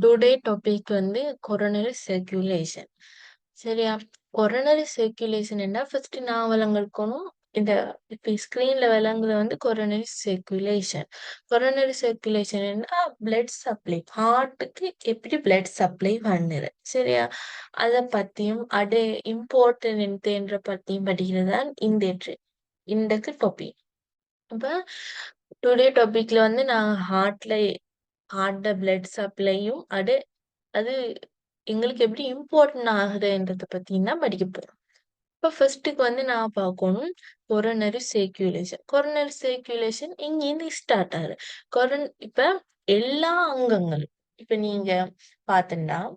Today topic வந்து coronary circulation. சரியா? Coronary circulation என்ன ஃபர்ஸ்ட் நான் விளங்கணும். இந்த இப்ப ஸ்கிரீன்ல விளங்குறது வந்து கொரோனரி சர்க்குலேஷன். கொரோனரி சர்க்குலேஷன் என்ன பிளட் சப்ளை ஹார்ட்டுக்கு எப்படி பிளட் சப்ளை பண்ணுது. சரியா? அதை பத்தியும் அடே இம்பார்ட்டன்ட் என்ற பத்தியும் படிக்கிறது தான் இந்த டாபிக். இப்ப டுடே டாபிக்ல வந்து நான் ஹார்ட்ல பிளட் சப்ளையும் அது எங்களுக்கு எப்படி இம்பார்ட்டன்ட் ஆகுதுன்றத பத்தி தான் படிக்க போறோம். இப்ப ஃபர்ஸ்ட்டுக்கு வந்து நான் பார்க்கணும் கொரோனரி சர்க்குலேஷன். கொரோனரி சர்க்குலேஷன் இங்கிருந்து ஸ்டார்ட் ஆகுது. இப்ப எல்லா அங்கங்களும் இப்ப நீங்க பாத்தீங்கன்னா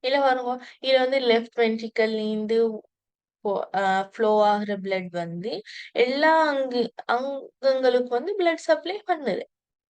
இல்ல பாருங்க, இதுல வந்து லெஃப்ட் வென்ட்ரிக்கல்ல இருந்து ஃப்ளோ ஆகுற பிளட் வந்து எல்லா அங்கங்களுக்கு வந்து பிளட் சப்ளை பண்ணுது.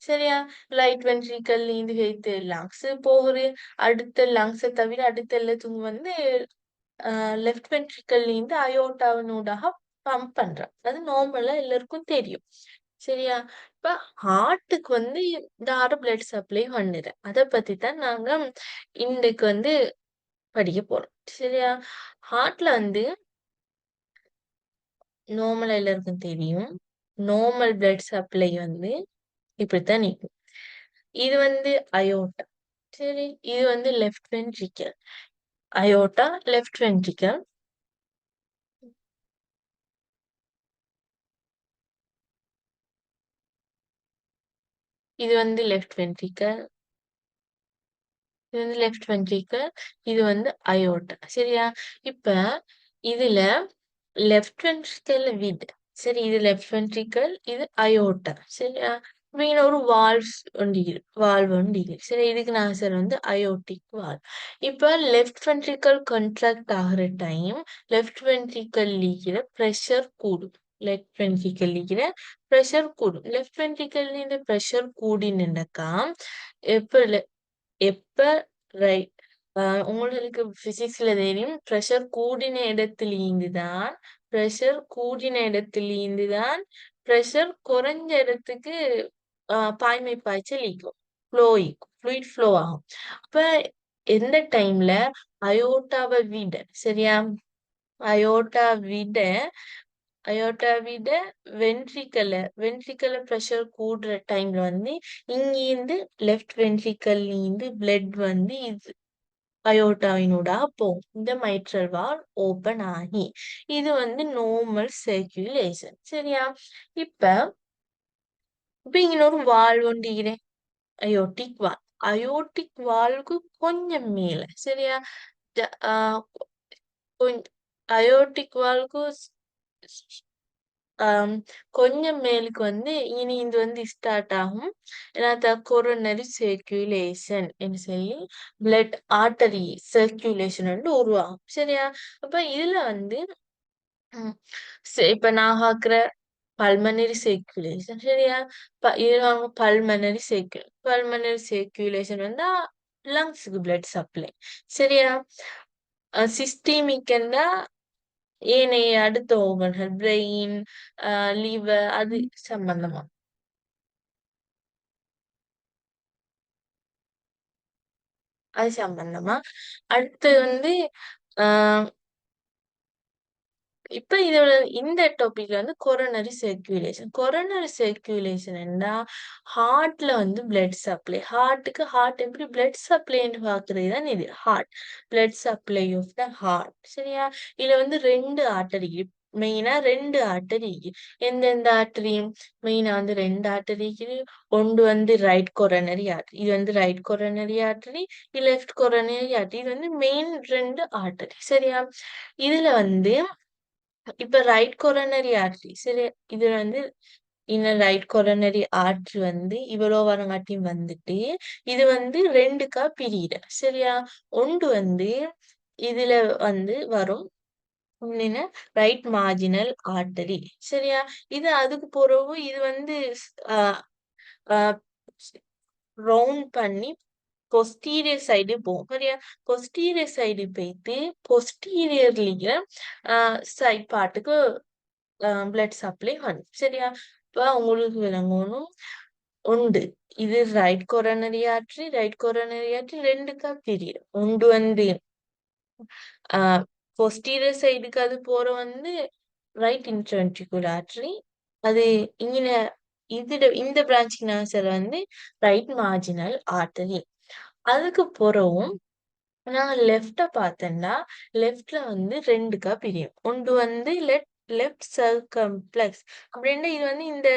சரியா? ரைட் வென்ட்ரிக்கல்ல இருந்து எடுத்து லங்ஸ் போகுது. அடுத்த லங்ஸை தவிர அடுத்த எல்லாத்துக்கும் வந்து லெஃப்ட் வென்ட்ரிக்கல்ல இருந்து அயோட்டாவினூடாக பம்ப் பண்றோம். அது நார்மலா எல்லாருக்கும் தெரியும். சரியா? இப்ப ஹார்ட்டுக்கு வந்து தார பிளட் சப்ளை பண்ணுது. அதை பத்தி தான் நாங்க இன்றைக்கு வந்து படிக்க போறோம். சரியா? ஹார்ட்ல வந்து நார்மலா எல்லாருக்கும் தெரியும். நார்மல் பிளட் சப்ளை வந்து இப்படித்தான் நிக்கும். இது வந்து அயோட்டா. சரி, இது வந்து left ventricle. Aorta, left ventricle. இது வந்து லெஃப்ட் வென்ட்ரிக்கல். இது வந்து லெஃப்ட் வென்ட்ரிக்கல். இது வந்து அயோட்டா. சரியா? இப்ப இதுல லெஃப்ட் வென்ட்ரிக்கல் வித் சரி, இது லெஃப்ட் வென்ட்ரிக்கல், இது அயோட்டா. சரியா? மீன் ஒரு வால்வ் ஒன்று சரி, இதுக்கு நான் சார் வந்து அயோட்டிக் வால்வ். இப்ப லெஃப்ட் வென்ட்ரிக்கல் கண்ட்ராக்ட் ஆகுற டைம் லெஃப்ட் வென்ட்ரிக்கல் இருக்கிற ப்ரெஷர் கூடும். லெஃப்ட் வென்ட்ரிக்கல் இருக்கிற ப்ரெஷர் கூடும். லெஃப்ட் வென்ட்ரிக்கல் ப்ரெஷர் கூடினாக்கா எப்ப எப்ப ரைட் உங்களுக்கு பிசிக்ஸ்ல தெரியும், பிரஷர் கூடின இடத்திலிருந்து தான் பிரஷர் குறைஞ்ச இடத்துக்கு பாய்மை பாய்ச்சல் ஈக்கும். ஃப்ளூயிட் ஃப்ளோ ஆகும். அப்ப எந்த டைம்ல அயோட்டாவை விட சரியா அயோட்டா விட அயோட்டா விட வென்ட்ரிக்கல்ல பிரஷர் கூடுற டைம்ல வந்து இங்கிருந்து லெஃப்ட் வென்ட்ரிக்கல்ல இருந்து பிளட் வந்து அயோட்டாவினூடா போகும். இந்த மைட்ரல் வால்வ் ஓபன் ஆகி இது வந்து நார்மல் சர்க்குலேஷன். சரியா? இப்ப இப்ப இங்க ஒரு வால்வ் ஒண்டிக்கிறேன். Aortic valve. அயோட்டிக் வால்வுக்கு கொஞ்சம் மேல சரியா? ஜ- ஆஹ் அயோட்டிக் வால்வுக்கு கொஞ்சம் மேலுக்கு வந்து இனி இது வந்து ஸ்டார்ட் ஆகும். ஏன்னா கொரோனரி சர்க்குலேஷன் என்று சொல்லி பிளட் ஆர்டரி சர்க்குலேஷன் வந்து உருவாகும். சரியா? அப்ப இதுல வந்து ம், இப்ப நான் பாக்குற பல்மனரி சர்க்குலேஷன். சரியா? இதுல பல்மனரி சர்க்குலேஷன் வந்து லங்ஸுக்கு பிளட் சப்ளை. சரியா? சிஸ்டமிக் ஏனைய அடுத்த ஓவர்கள் பிரெயின், லிவர் அது சம்பந்தமா அடுத்து வந்து ஆஹ் இப்ப இதோட இந்த டாபிக்ல வந்து கொரோனரி சர்க்குலேஷன் ஹார்ட்ல வந்து பிளட் சப்ளை. ஹார்ட் எப்படி பிளட் சப்ளைன்னு பாக்குறது தான் இது blood supply of the heart. சரியா? இதுல வந்து ரெண்டு ஆர்டரி எந்தெந்த ஆர்டரி மெயினா வந்து ரெண்டு ஆர்டரி ஒன்று வந்து ரைட் கொரோனரி ஆர்டரி. இது வந்து right coronary artery, left coronary artery. இது வந்து மெயின் ரெண்டு ஆர்டரி. சரியா? இதுல வந்து இப்ப ரைட் கொரோனரி ஆர்டரி சரி, இது வந்து இன்னும் ரைட் கொரோனரி ஆர்டரி வந்து இவ்வளோ வரங்காட்டியும் வந்துட்டு இது வந்து ரெண்டுக்கா பிரியிட. சரியா? ஒன்று வந்து இதுல வந்து வரும் ரைட் மார்ஜினல் ஆர்டரி. சரியா? இது அதுக்கு பிறகு இது வந்து ரவுண்ட் பண்ணி பொஸ்டீரியர் சைடு போகும். சரியா? பொஸ்டீரியர் சைடு போயிட்டு பொஸ்டீரியர்ல சைட் பார்ட்டுக்கு பிளட் சப்ளை பண்ணும். சரியா? இப்ப உங்களுக்கு விளங்கணும் உண்டு. இது ரைட் கொரோனரி ஆர்டரி 2க்கா பிரியும். ஒன்று வந்து posterior சைடுக்கு அது போற வந்து ரைட் இன்ட்ரவென்ட்ரிகுலர் ஆர்டரி. அது இங்க இந்த பிரான்ச்சிங் நாசர் வந்து ரைட் மார்ஜினல் ஆர்டரி. அதுக்கு பிறகும் நான் லெஃப்ட பார்த்தேன்னா லெஃப்ட்ல வந்து 2க்கா பிரியும். ஒன்று வந்து லெஃப்ட் சர்க்கம்ப்ளெக்ஸ் அப்படின்னா இது வந்து இந்த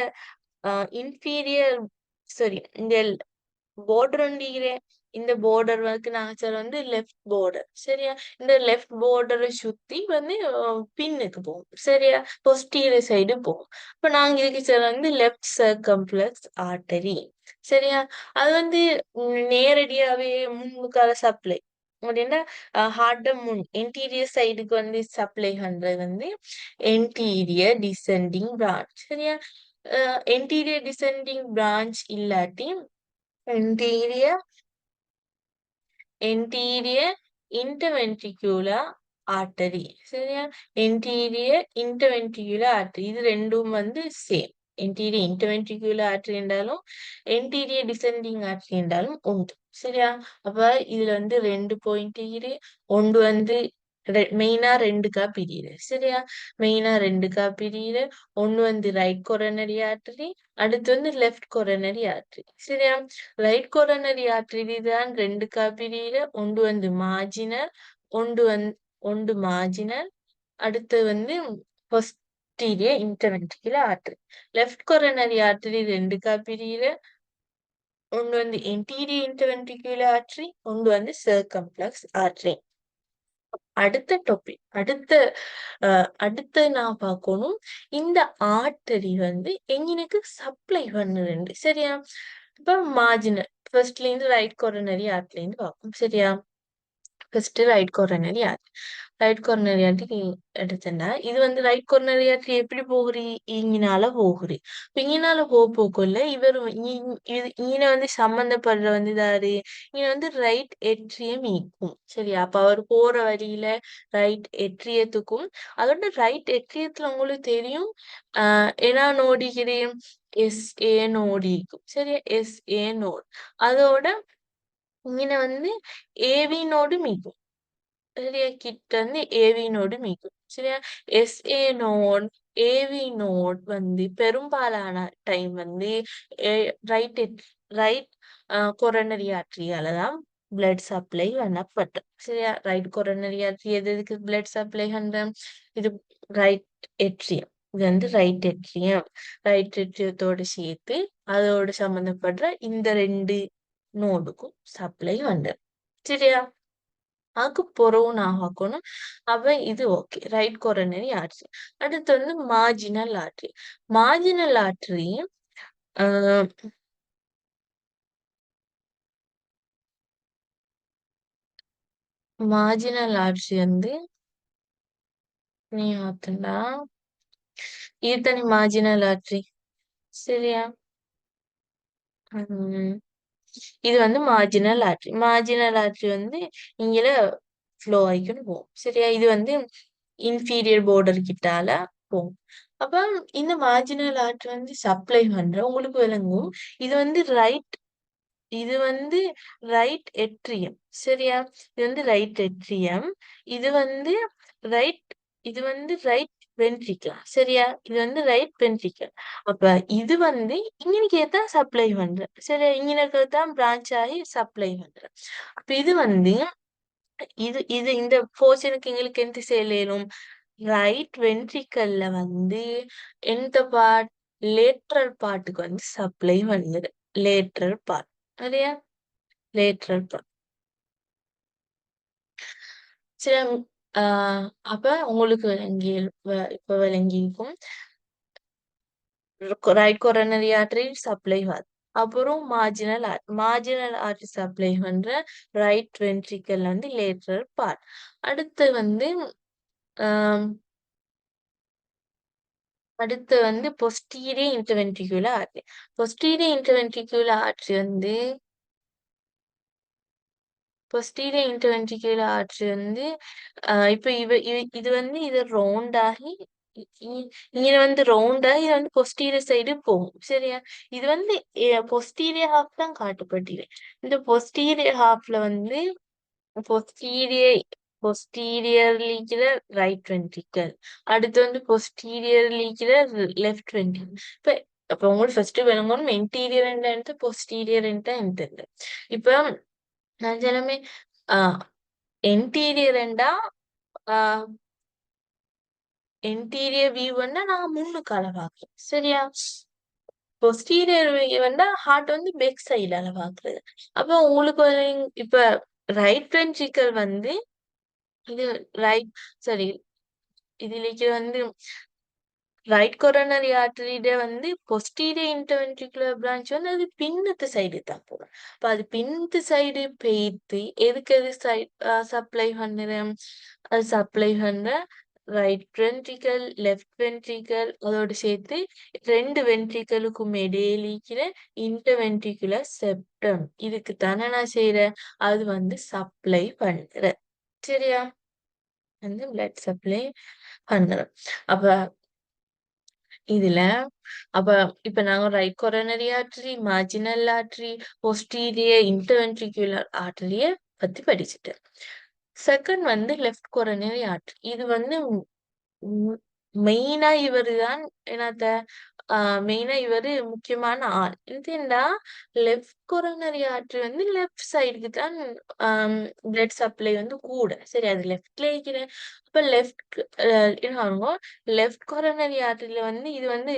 இன்ஃபீரியர் சாரி இந்த border ஒண்டிக்கிறே இந்த border வந்து நாங்க சொல்ல வந்து லெஃப்ட் border சரியா. இந்த லெஃப்ட் border சுத்தி வந்து பின்னுக்கு போகும் சரியா. posterior சைடு போகும். இப்ப நாங்க இதுக்கு சொல்ல வந்து லெஃப்ட் சர்க்கம்ப்ளெக்ஸ் ஆர்டரி சரியா. அது வந்து நேரடியாவே முன்னுக்கால சப்ளை அப்படின்னா ஹார்ட் முன் இன்டீரியர் சைடுக்கு வந்து சப்ளை பண்றது வந்து என்டீரியர் டிசெண்டிங் பிரான்ச் சரியா. என்டீரியர் டிசெண்டிங் பிரான்ச் இல்லாட்டி anterior anterior interventricular artery சரியா. anterior interventricular artery இது ரெண்டும் வந்து சேம். anterior interventricular artery என்றாலும் anterior descending artery என்றாலும் உண்டு சரியா. அப்ப இதுல வந்து 2 பாயிண்ட் ஒன்று வந்து மெயினா 2க்கா பிரியுது சரியா. மெயினா 2க்கா பிரியுது. ஒன்று வந்து ரைட் கொரோனரி ஆர்டரி, அடுத்து வந்து லெஃப்ட் கொரோனரி ஆர்டரி சரியா. ரைட் கொரோனரி ஆர்டரி தான் 2க்கா பிரியுது. ஒன்று வந்து மார்ஜினல், ஒன்று மார்ஜினல், அடுத்து வந்து posterior interventricular artery. Left coronary artery 2க்கா பிரியுது. ஒன்று வந்து anterior interventricular artery, ஒன்று வந்து circumflex artery. அடுத்த டாபிக் அடுத்து நான் பார்க்கணும் இந்த ஆர்டரி வந்து எங்களுக்கு சப்ளை பண்ணுது சரியா. இப்ப மார்ஜினல் ஃபர்ஸ்ட்ல இருந்து ரைட் கொரோனரி ஆர்ட்ல இருந்து பார்ப்போம் சரியா. First right coronary art. Right coronary artery எடுத்தேன்னா இது வந்து ரைட் கொரோனரி ஆர்ட்ரி எப்படி போகுறி இங்கனால போகுறி. இங்கனால போக்குள்ள இவர் இங்க வந்து சம்பந்தப்படுற வந்து இதாரு இங்க வந்து ரைட் எட்ரியம் ஈக்கும் சரியா. அப்ப அவர் போற வழியில ரைட் எட்ரியத்துக்கும் அதோட ரைட் எட்ரியத்துல உங்களுக்கு தெரியும் என்ன நோடிக்கிறேன் SA நோடி இருக்கும் சரியா. SA நோட் அதோட இங்க வந்து ஏவி நோடு மீக்கும் சரியா. கிட்ட வந்து ஏவி நோடு மீக்கும் சரியா. SA நோட் ஏவி நோட் வந்து பெரும்பாலான டைம் வந்து ரைட் ரைட் கொரோனரி ஆர்டரியால தான் பிளட் சப்ளை பண்ணப்பட்டது சரியா. ரைட் கொரோனரி ஆர்டரி எதுக்கு பிளட் சப்ளை பண்ற இது ரைட் எட்ரியம். இது வந்து ரைட் எட்ரியம். ரைட் எட்ரியத்தோட சேர்த்து அதோட சம்பந்தப்படுற இந்த 2 நோடுக்கும் சப்ளை வந்து சரியா. அதுக்கு பிறகு நான் பார்க்கணும். அப்ப இது ஓகே ரைட் கொரோனரி ஆர்டரி. அடுத்து வந்து marginal artery. Marginal artery marginal artery வந்து நீ பார்த்தா இது தனி மார்ஜினல் ஆர்டரி சரியா. உம் இது வந்து மார்ஜினல் ஆர்டரி. மார்ஜினல் ஆர்டரி வந்து இங்கல ஃப்ளோ ஆயிக்கணும் போகும் சரியா. இது வந்து இன்ஃபீரியர் border கிட்டால போகும். அப்ப இந்த மார்ஜினல் ஆர்டரி வந்து சப்ளை பண்ற உங்களுக்கு விளங்கும். இது வந்து இது வந்து ரைட் எட்ரியம் சரியா. இது வந்து ரைட் எட்ரியம். இது வந்து ரைட் இது வந்து ரைட் வென்ட்ரிக்கல் சரியா. இது வந்து ரைட் வென்ட்ரிக்கல். அப்ப இது வந்து இங்கனுக்கு தான் சப்ளை பண்ற சரியா. இங்கனுக்கு தான் பிரான்ச் ஆகி சப்ளை பண்ற. அப்ப இது வந்து இது இது இந்த போர்ஷனுக்கு எங்களுக்கு எந்த செய்யலும் ரைட் வென்ட்ரிக்கல்ல வந்து எந்த பார்ட் லேட்ரல் பார்ட்டுக்கு வந்து சப்ளை பண்ணுது. லேட்ரல் பார்ட் சரியா. லேட்ரல் பார்ட் சரி. அப்ப உங்களுக்கு விளங்கி இப்ப விளங்கிக்கும் ரைட் கொரோனரி ஆர்டரி சப்ளை ஆகுது. அப்புறம் மார்ஜினல் ஆர்டரி சப்ளை பண்ற ரைட் வென்ட்ரிக்கல் வந்து லேட்ரல் பார்ட். அடுத்து வந்து ஆஹ் அடுத்து வந்து posterior interventricular artery. posterior interventricular artery வந்து posterior interventricular artery வந்து இப்ப இது வந்து இது ரவுண்ட் ஆகி இங்க வந்து ரவுண்டா இது வந்து பொஸ்டீரியர் சைடு போகும் சரியா. இது வந்து பொஸ்டீரியர் ஹாஃப் தான் காட்டப்பட்டிருக்கு. இந்த பொஸ்டீரியர் ஹாஃப்ல வந்து பொஸ்டீரியர் பொஸ்டீரியர்ல இருக்கிற ரைட் வென்ட்ரிக்கல், அடுத்து வந்து பொஸ்டீரியர்ல இருக்கிற லெஃப்ட் வென்ட்ரிக்கல். இப்ப அப்ப உங்களுக்கு ஃபர்ஸ்ட் விளங்கணும் இன்டீரியர் என்ன பொஸ்டீரியர் என்ன. இப்ப நான் எல்லாமே இன்டீரியர் இன்டீரியர் வியூ வந்து நாங்க முன்னுக்கு அளவாக்குறோம் சரியா. பொஸ்டீரியர் வந்து ஹார்ட் வந்து பேக் சைடு அளவாக்குறது. அப்ப உங்களுக்கு இப்ப ரைட் வென்ட்ரிக்கல் வந்து இது ரைட் சரி இதுல வந்து ரைட் கொரோனரி ஆர்டரியில வந்து பொஸ்டீரியர் இன்டர்வென்ட்ரிகுலர் பிரான்ச் வந்து அது பின்னத்து சைடு தான் போகும். அப்ப அது பின்னத்து சைடு போயிட்டு எதுக்கு எது சைட் சப்ளை பண்ணுறேன், அது சப்ளை பண்ற ரைட் வென்ட்ரிக்கல் லெஃப்ட் வென்ட்ரிக்கல் அதோட சேர்த்து ரெண்டு வென்ட்ரிக்கலுக்கும் இடையில இருக்கிற இன்டர்வென்ட்ரிகுலர் செப்டம் இதுக்கு தானே நான் செய்யறேன். அது வந்து சப்ளை பண்றேன் சரியா. வந்து பிளட் சப்ளை பண்றேன். அப்ப இதுல அப்ப இப்ப நாங்க right coronary artery marginal artery posterior interventricular ஆர்டரிய பத்தி படிச்சுட்டேன். செகண்ட் வந்து லெஃப்ட் கொரோனரி ஆர்டரி. இது வந்து மெயினா இவரு தான் என்னத்த மெயினா இவரு முக்கியமான ஆள். இதுண்டா லெஃப்ட் கொரோனரி ஆர்டரி வந்து லெஃப்ட் சைடுக்கு தான் பிளட் சப்ளை வந்து கூட சரி. அது லெஃப்ட்ல இருக்கிற இப்ப லெஃப்ட் என்ன லெஃப்ட் கொரோனரி ஆர்டரியில வந்து இது வந்து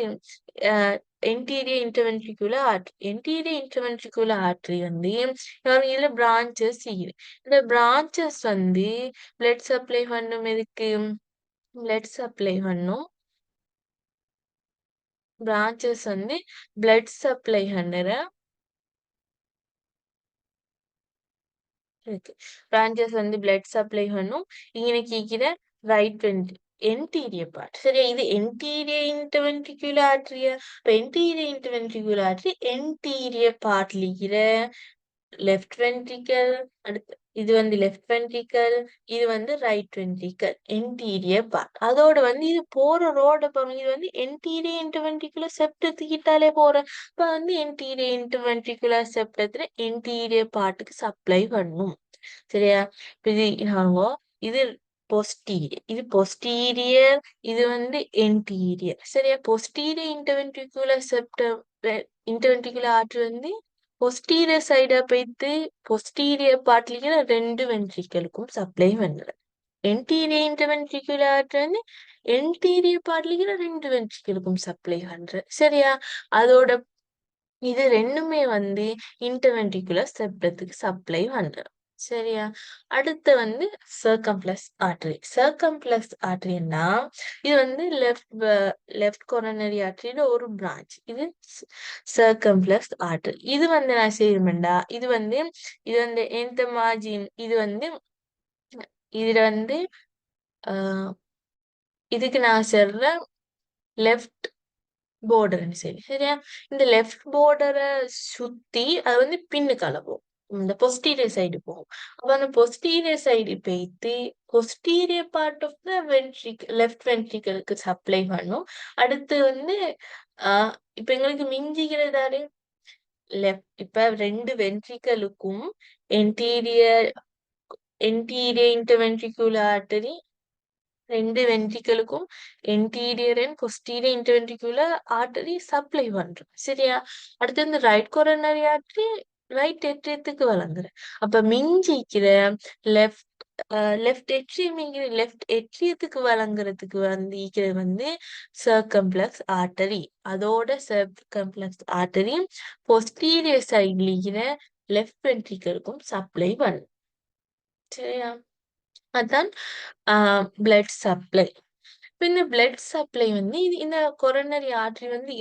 என்டீரியர் இன்டர்வென்ட்ரிகுலர் ஆர்டரி. என்டீரியர் இன்டர்வென்ட்ரிகுலர் ஆர்டரி வந்து இதுல பிரான்ச்சஸ் இந்த பிரான்ச்சஸ் வந்து பிளட் சப்ளை பண்ணும் எதுக்கு பிளட் சப்ளை பண்ணும். பிரான்ச்சஸ் வந்து பிளட் சப்ளை பண்ணுற இருக்கு. பிரான்ச்சஸ் வந்து பிளட் சப்ளை பண்ணும். இங்க கேட்கிற ரைட் வென்ட்ரி என்டீரியர் பார்ட் சரியா. இது என்டீரியர் இன்டர்வென்ட்ரிகுலர் ஆர்டரியா. இப்ப என்டீரியர் இன்டர்வென்ட்ரிகுலர் ஆர்டரி என்டீரியர் பார்ட்ல இருக்கிற லெஃப்ட் வென்ட்ரிக்கல் அடுத்து இது வந்து லெஃப்ட் வென்ட்ரிக்கல் இது வந்து ரைட் வென்ட்ரிக்கல் என்டீரியர் பார்ட். அதோட வந்து இது போற ரோட இது வந்து என்டீரியர் இன்டர்வென்ட்ரிகுலர் செப்டத்துக்கிட்டாலே போற இப்ப வந்து என்டீரியர் இன்டர்வென்ட்ரிகுலர் செப்டத்துல என்டீரியர் பார்ட்டுக்கு சப்ளை பண்ணும் சரியா. இப்ப இது பொஸ்டீரியர் இது பொஸ்டீரியர் இது வந்து என்டீரியர் சரியா. Posterior interventricular septum interventricular artery வந்து பொஸ்டீரியர் சைடா போயிட்டு பொஸ்டீரியர் பார்ட்ல ரெண்டு வென்ட்ரிக்கலுக்கும் சப்ளை பண்ணுறேன். என்டீரியர் இன்டர்வென்ட்ரிகுலர் ஆர்டரி வந்து என்டீரியர் பார்ட்ல ரெண்டு வென்ட்ரிக்கலுக்கும் சப்ளை பண்றேன் சரியா. அதோட இது ரெண்டுமே வந்து இன்டர்வென்ட்ரிகுலர் செப்டத்துக்கு சப்ளை பண்றேன் சரியா. அடுத்து வந்து சர்க்கம்ஃப்ளக்ஸ் ஆர்டரி. சர்க்கம்ஃப்ளக்ஸ் ஆர்டரின்னா இது வந்து லெஃப்ட் கொரோனரி ஆர்டரியில ஒரு பிரான்ச். இது சர்க்கம்ஃப்ளக்ஸ் ஆர்டரி. இது வந்து நான் செய்யணும்டா இது வந்து எந்த மார்ஜின் இது வந்து இதுல வந்து இதுக்கு நான் சொல்ற லெஃப்ட் பார்டர்னு சரி சரியா. இந்த லெஃப்ட் பார்டரை சுத்தி அது வந்து பின்னுக்கு அளவும் இந்த பொஸ்டீரியர் சைடு போகும். அப்ப அந்த பொஸ்டீரியர் சைடு போயிட்டு posterior part of the ventricle left வென்ட்ரிக்கலுக்கு சப்ளை பண்ணும். அடுத்து வந்து இப்ப எங்களுக்கு மிஞ்சிக்கிறதாரு லெஃப்ட் இப்ப ரெண்டு வென்ட்ரிக்கலுக்கும் என்டீரியர் என்டீரியர் இன்டர்வென்ட்ரிகுலர் ஆர்டரி ரெண்டு வென்ட்ரிக்கலுக்கும் anterior and posterior interventricular artery supply பண்றோம் சரியா. அடுத்து இந்த ரைட் கொரோனரி ஆர்டரி ரைட் எட்ரியத்துக்கு வழங்குறேன். அப்ப மிஞ்சிக்கிற லெஃப்ட் லெஃப்ட் எட்ரியத்துக்கு வழங்குறதுக்கு வந்து ஈக்கிறது வந்து சர்க்கம்ப்ளக்ஸ் ஆர்டரி. அதோட சர்க்கம்ப்ளக்ஸ் ஆர்டரி பொஸ்டீரியர் சைட்ல இருக்கிற லெஃப்ட் வென்ட்ரிக்கலுக்கும் சப்ளை பண்ணும் சரியா. அதான் பிளட் சப்ளை. இப்ப இந்த பிளட் சப்ளை வந்து இந்த கொரோனரி ஆர்டரி வந்து